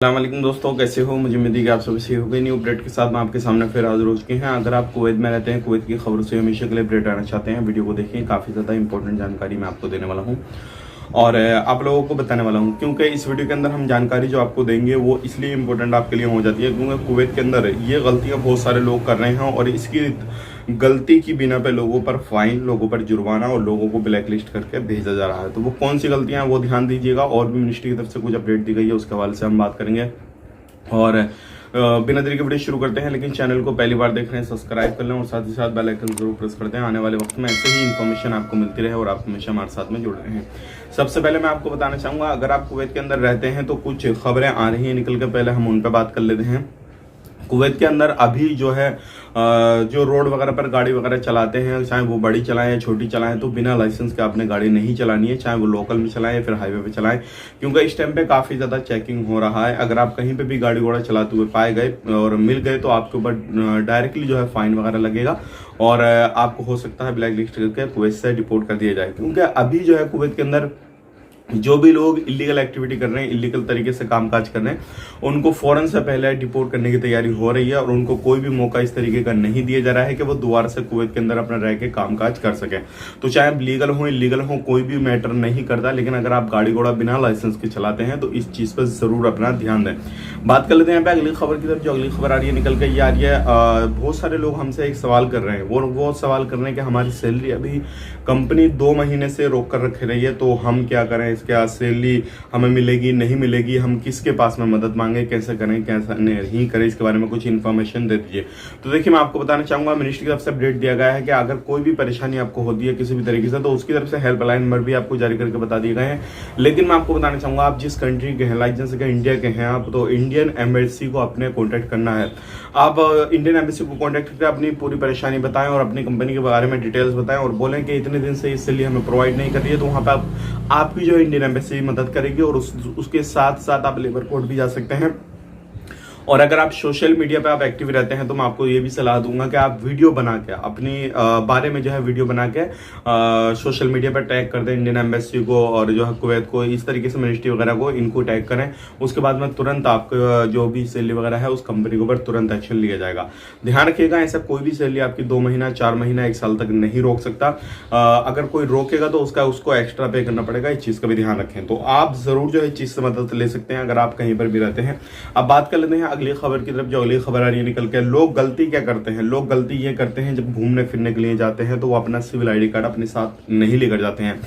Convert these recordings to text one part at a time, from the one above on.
अस्सलामुअलैकुम दोस्तों, कैसे हो? मुझे उम्मीद है कि आप सब सही हो गए। न्यू अपडेट के साथ मैं आपके सामने फिर हाजिर हो चुके हैं। अगर आप कुवैत में रहते हैं, कुवैत की खबरों से हमेशा के लिए अपडेट आना चाहते हैं, वीडियो को देखें। काफ़ी ज़्यादा इंपॉर्टेंट जानकारी मैं आपको देने वाला हूँ और आप लोगों को बताने वाला हूँ, क्योंकि इस वीडियो के अंदर हम जानकारी जो आपको देंगे वो इसलिए इंपॉर्टेंट आपके लिए हो जाती है क्योंकि कुवैत के अंदर ये गलतियाँ बहुत सारे लोग कर रहे हैं और इसकी गलती की बिना पे लोगों पर फाइन, लोगों पर जुर्माना और लोगों को ब्लैक लिस्ट करके भेजा जा रहा है। तो वो कौन सी गलतियां हैं वो ध्यान दीजिएगा। और भी मिनिस्ट्री की तरफ से कुछ अपडेट दी गई है, उसके हवाले से हम बात करेंगे। और बिना देरी के वीडियो शुरू करते हैं, लेकिन चैनल को पहली बार देख रहे हैं सब्सक्राइब कर लें और साथ ही साथ बेल आइकन जरूर प्रेस करते हैं। आने वाले वक्त में ऐसे ही इन्फॉर्मेशन आपको मिलती रहे और आप हमेशा हमारे साथ में जुड़ रहे हैं। सबसे पहले मैं आपको बताना चाहूंगा, अगर आप कुवैत के अंदर रहते हैं तो कुछ खबरें आ रही हैं निकल के, पहले हम उन पर बात कर लेते हैं। कुवैत के अंदर अभी जो है जो रोड वगैरह पर गाड़ी वगैरह चलाते हैं, चाहे वो बड़ी चलाएं या छोटी चलाएं, तो बिना लाइसेंस के आपने गाड़ी नहीं चलानी है, चाहे वो लोकल में चलाएं या फिर हाईवे पे चलाएं, क्योंकि इस टाइम पे काफ़ी ज़्यादा चेकिंग हो रहा है। अगर आप कहीं पे भी गाड़ी घोड़ा चलाते हुए पाए गए और मिल गए तो आपके ऊपर डायरेक्टली जो है फाइन वगैरह लगेगा और आपको हो सकता है ब्लैक लिस्ट करके कुवैत से डिपोर्ट कर दिया जाए। क्योंकि अभी जो है कुवैत के अंदर जो भी लोग इलीगल एक्टिविटी कर रहे हैं, इलीगल तरीके से कामकाज कर रहे हैं, उनको फौरन से पहले डिपोर्ट करने की तैयारी हो रही है और उनको कोई भी मौका इस तरीके का नहीं दिया जा रहा है कि वो दोबारा से कुवैत के अंदर अपना रह के कामकाज कर सके। तो चाहे लीगल हो इलीगल हो, कोई भी मैटर नहीं करता, लेकिन अगर आप गाड़ी घोड़ा बिना लाइसेंस के चलाते हैं तो इस चीज पर जरूर अपना ध्यान दें। बात कर लेते हैं अगली खबर की तरफ। जो अगली खबर आ रही है निकल के ये आ रही है, बहुत सारे लोग हमसे एक सवाल कर रहे हैं, वो सवाल कर रहे हैं कि हमारी सैलरी अभी कंपनी 2 महीने से रोक कर रख रही है, तो हम क्या करें, इसके सैलरी हमें मिलेगी नहीं मिलेगी, हम किसके पास में मदद मांगे, कैसे करें कैसे नहीं करें, इसके बारे में कुछ इन्फॉर्मेशन दे दीजिए। तो देखिए, मैं आपको बताना चाहूंगा, मिनिस्ट्री की तरफ से अपडेट दिया गया है कि अगर कोई भी परेशानी आपको होती है किसी भी तरीके से, तो उसकी तरफ से हेल्पलाइन नंबर भी आपको जारी करके बता दिए गए हैं। लेकिन मैं आपको बताना चाहूंगा, आप जिस कंट्री के हैं, लाइक जैसे कि इंडिया के हैं आप, तो इंडियन एम्बेसी को अपने कॉन्टेक्ट करना है। आप इंडियन एम्बेसी को कॉन्टेक्ट करके अपनी पूरी परेशानी बताएं और अपनी कंपनी के बारे में डिटेल्स बताएं और बोलें कि इतने दिन से इसलिए हमें प्रोवाइड नहीं कर रही है, तो वहां पर आपकी जो इंडियन एम्बेसी मदद करेगी और उसके साथ साथ आप लेबर कोर्ट भी जा सकते हैं। और अगर आप सोशल मीडिया पे आप एक्टिव रहते हैं तो मैं आपको ये भी सलाह दूंगा कि आप वीडियो बना के अपनी बारे में जो है वीडियो बना के सोशल मीडिया पर टैग कर दें इंडियन एम्बेसी को और जो है कुवैत को, इस तरीके से मिनिस्ट्री वगैरह को इनको टैग करें। उसके बाद में तुरंत आपका जो भी सैलरी वगैरह है उस कंपनी के ऊपर तुरंत एक्शन लिया जाएगा। ध्यान रखिएगा, ऐसा कोई भी सैलरी आपकी 2 महीना 4 महीना 1 साल तक नहीं रोक सकता। अगर कोई रोकेगा तो उसको एक्स्ट्रा पे करना पड़ेगा, इस चीज का भी ध्यान रखें। तो आप जरूर जो है इस चीज से मदद ले सकते हैं अगर आप कहीं पर भी रहते हैं। अब बात कर लेते हैं अगली खबर की तरफ। जो अगली खबर आ रही है निकल के, लोग गलती क्या करते हैं, लोग गलती ये करते हैं जब घूमने फिरने के लिए जाते हैं तो वो अपना सिविल आईडी कार्ड अपने साथ नहीं लेकर जाते हैं।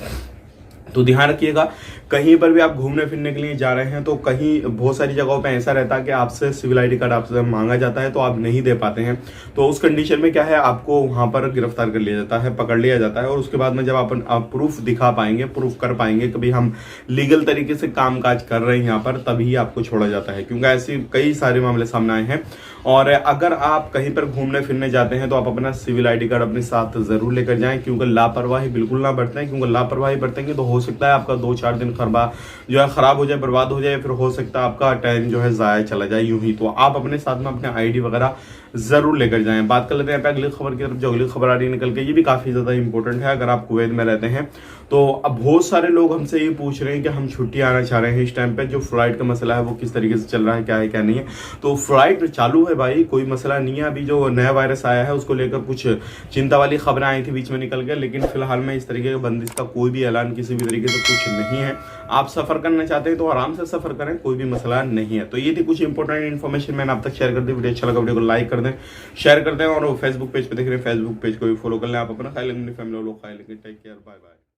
तो ध्यान रखिएगा, कहीं पर भी आप घूमने फिरने के लिए जा रहे हैं तो कहीं बहुत सारी जगहों पे ऐसा रहता है कि आपसे सिविल आईडी कार्ड आपसे मांगा जाता है तो आप नहीं दे पाते हैं। तो उस कंडीशन में क्या है, आपको वहां पर गिरफ्तार कर लिया जाता है, पकड़ लिया जाता है और उसके बाद में जब आप प्रूफ दिखा पाएंगे, प्रूफ कर पाएंगे कि भाई हम लीगल तरीके से कामकाज कर रहे हैं यहाँ पर, तभी आपको छोड़ा जाता है। क्योंकि ऐसे कई सारे मामले सामने आए हैं। और अगर आप कहीं पर घूमने फिरने जाते हैं तो आप अपना सिविल आईडी कार्ड अपने साथ जरूर लेकर जाएं, क्योंकि लापरवाही बिल्कुल ना बरतें, क्योंकि लापरवाही बरतेंगे तो हो सकता है आपका 2-4 दिन खराब हो जाए, बर्बाद हो जाए, फिर हो सकता है आपका टाइम जो है जाया चला जाए यूं ही। तो आप अपने साथ में अपने आईडी वगैरह जरूर लेकर जाएं। बात कर लेते हैं अगली खबर की तरफ। जो अगली खबर आ रही है निकल के, ये भी काफी ज्यादा इंपॉर्टेंट है। अगर आप कुवैत में रहते हैं तो अब बहुत सारे लोग हमसे ये पूछ रहे हैं कि हम छुट्टी आना चाह रहे हैं इस टाइम पे, जो फ्लाइट का मसला है वो किस तरीके से चल रहा है, क्या नहीं है। तो फ्लाइट चालू है भाई, कोई मसला नहीं है। अभी जो नया वायरस आया है उसको लेकर कुछ चिंता वाली खबरें आई थी बीच में निकल के, लेकिन फिलहाल में इस तरीके की बंदिश का कोई भी ऐलान किसी भी तरीके से कुछ नहीं है। आप सफर करना चाहते हैं तो आराम से सफर करें, कोई भी मसला नहीं है। तो ये थी कुछ इंपॉर्टेंट इन्फॉर्मेशन मैंने आप तक शेयर कर दी। वीडियो अच्छा लगा वीडियो को लाइक कर दें, शेयर कर दें और फेसबुक पेज पे देख रहे हैं फेसबुक पेज को भी फॉलो कर लें। आप अपना ख्याल रखें, फैमिली लोग ख्याल रखें। Take care, bye bye.